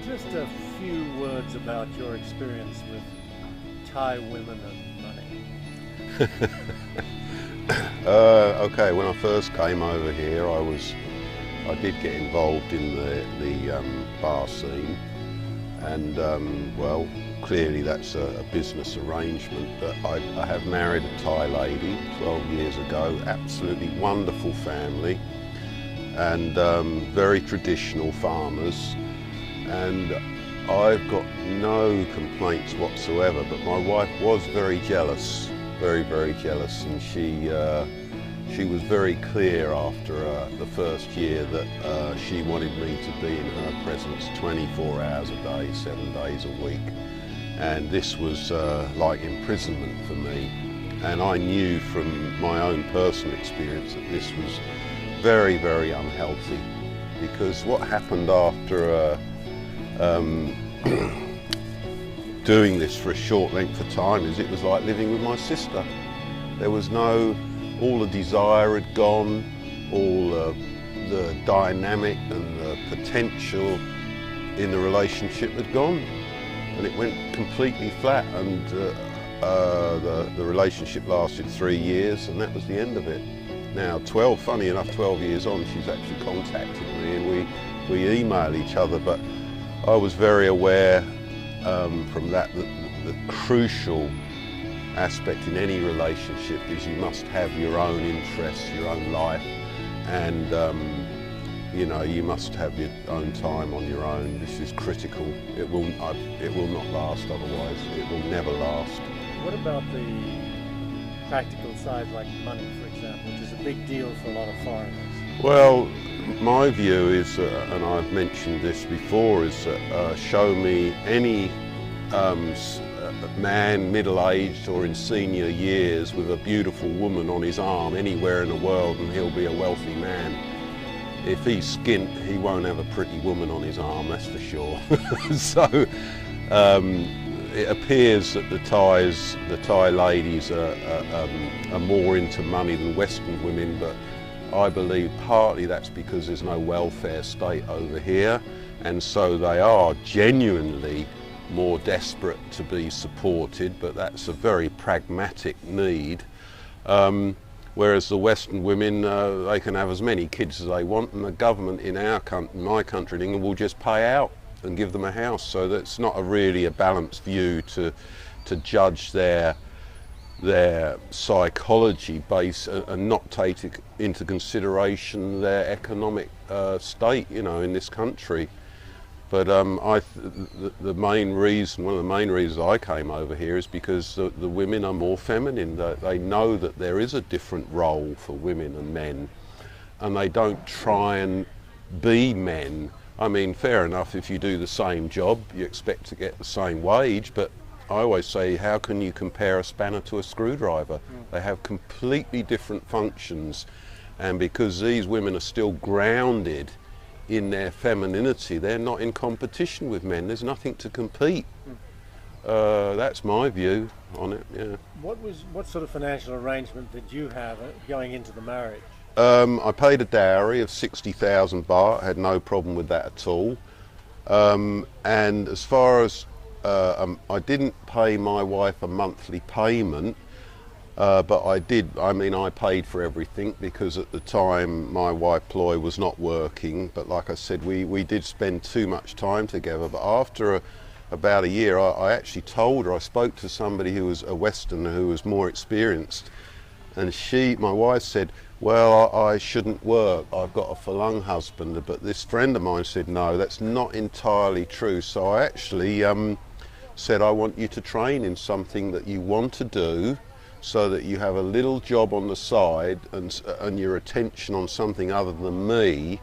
Just a few words about your experience with Thai women and money. Okay, when I first came over here, I did get involved in the bar scene, and well, clearly that's a business arrangement. But I have married a Thai lady 12 years ago, absolutely wonderful family, and very traditional farmers, and I've got no complaints whatsoever. But my wife was very jealous, very jealous, and she was very clear after the first year that she wanted me to be in her presence 24 hours a day, 7 days a week. And this was like imprisonment for me. And I knew from my own personal experience that this was very unhealthy, because what happened after doing this for a short length of time is it was like living with my sister. There was all the desire had gone, all the dynamic and the potential in the relationship had gone, and it went completely flat. And the relationship lasted 3 years, and that was the end of it. Now, funny enough, 12 years on, she's actually contacted me, and we email each other. But I was very aware from that the crucial aspect in any relationship is you must have your own interests, your own life, and you know, you must have your own time on your own. This is critical. It will not last otherwise. It will never last. What about the practical side, like money, for example, which is a big deal for a lot of foreigners? Well, my view is, and I've mentioned this before, is that show me any man middle-aged or in senior years with a beautiful woman on his arm anywhere in the world, and he'll be a wealthy man. If he's skint, he won't have a pretty woman on his arm, that's for sure. So it appears that the Thai ladies are more into money than Western women, but I believe partly that's because there's no welfare state over here, and so they are genuinely more desperate to be supported, but that's a very pragmatic need. Whereas the Western women, they can have as many kids as they want, and the government in my country in England will just pay out and give them a house. So that's not really a balanced view to judge their psychology base and not take into consideration their economic state, you know, in this country. But one of the main reasons I came over here is because the women are more feminine. They know that there is a different role for women and men, and they don't try and be men. I mean, fair enough, if you do the same job, you expect to get the same wage, but I always say, how can you compare a spanner to a screwdriver? They have completely different functions, and because these women are still grounded in their femininity, they're not in competition with men. There's nothing to compete. That's my view on it. Yeah. What sort of financial arrangement did you have going into the marriage? I paid a dowry of 60,000 baht. I had no problem with that at all. And as far as I didn't pay my wife a monthly payment, but I paid for everything, because at the time my wife Ploy was not working. But like I said, we did spend too much time together. But after about a year, I actually told her, I spoke to somebody who was a Westerner who was more experienced, and my wife said, well, I shouldn't work, I've got a Falun husband. But this friend of mine said, no, that's not entirely true. So I actually said, I want you to train in something that you want to do, so that you have a little job on the side and your attention on something other than me.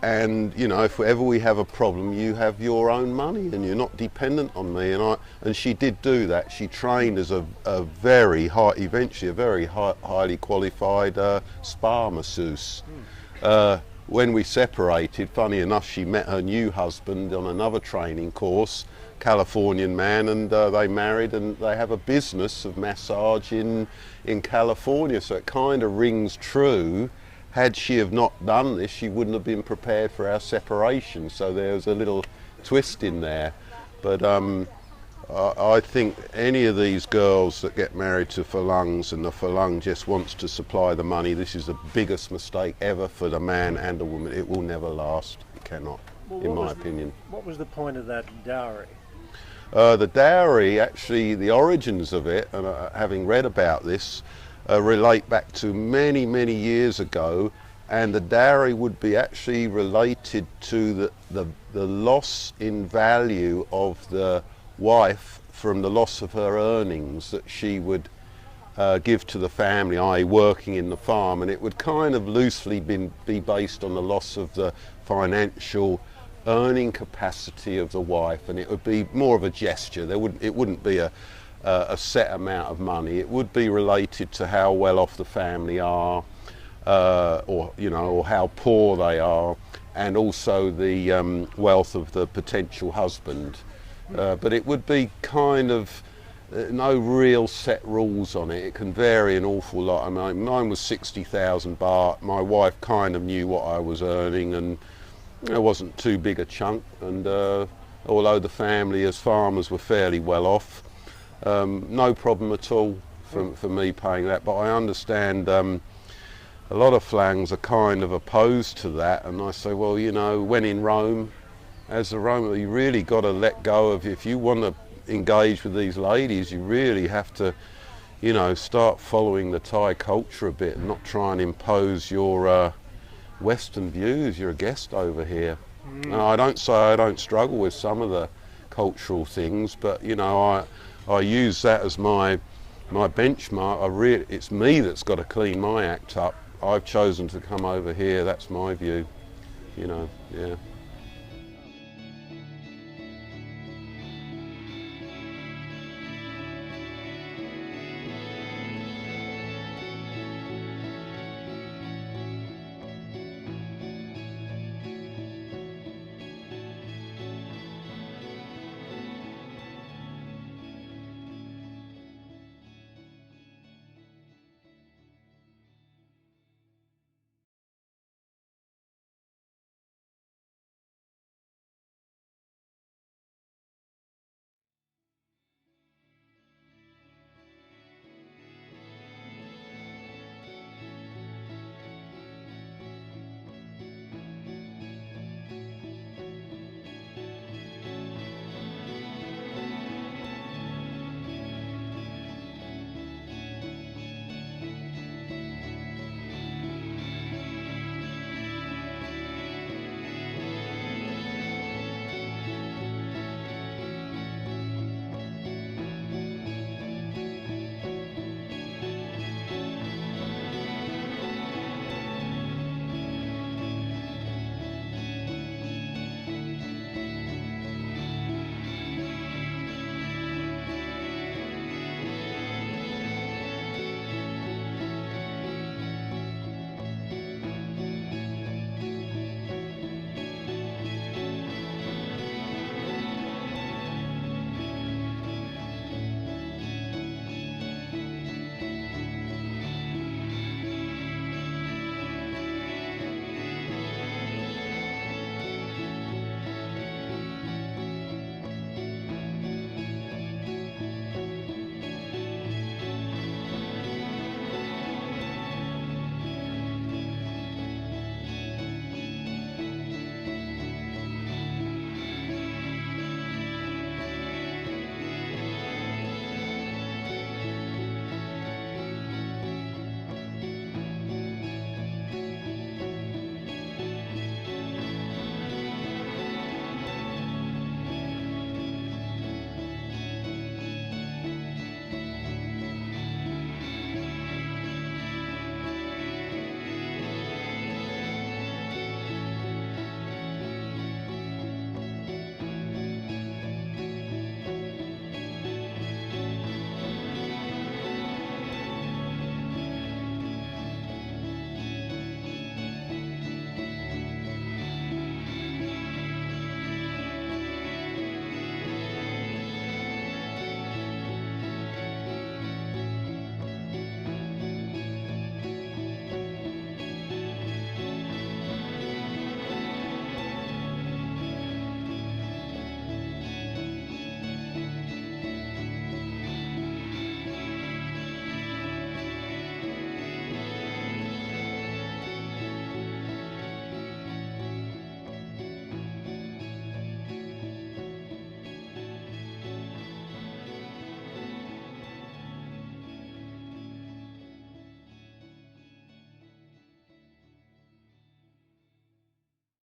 And you know, if ever we have a problem, you have your own money and you're not dependent on me. And she did do that. She trained as eventually a very highly qualified spa masseuse. When we separated, funny enough, she met her new husband on another training course, Californian man, and they married, and they have a business of massage in California. So it kind of rings true. Had she have not done this, she wouldn't have been prepared for our separation. So there was a little twist in there. But I think any of these girls that get married to Falungs and the Falung just wants to supply the money, this is the biggest mistake ever for the man and the woman. It will never last. It cannot, in my opinion. What was the point of that dowry? The dowry, actually, the origins of it, and having read about this, relate back to many, many years ago, and the dowry would be actually related to the loss in value of the wife from the loss of her earnings that she would give to the family, i.e. working in the farm, and it would kind of loosely be based on the loss of the financial earning capacity of the wife, and it would be more of a gesture. It wouldn't be a set amount of money. It would be related to how well off the family are, or how poor they are, and also the wealth of the potential husband. But it would be kind of no real set rules on it. It can vary an awful lot. I mean, mine was 60,000 baht. My wife kind of knew what I was earning, and it wasn't too big a chunk. And although the family as farmers were fairly well off, no problem at all for me paying that. But I understand a lot of Flangs are kind of opposed to that, and I say, well, when in Rome, as a Roman, you really got to let go of, if you want to engage with these ladies, you really have to, start following the Thai culture a bit and not try and impose your Western views. You're a guest over here. And I don't say I don't struggle with some of the cultural things, but I use that as my benchmark. It's me that's got to clean my act up. I've chosen to come over here. That's my view. Yeah.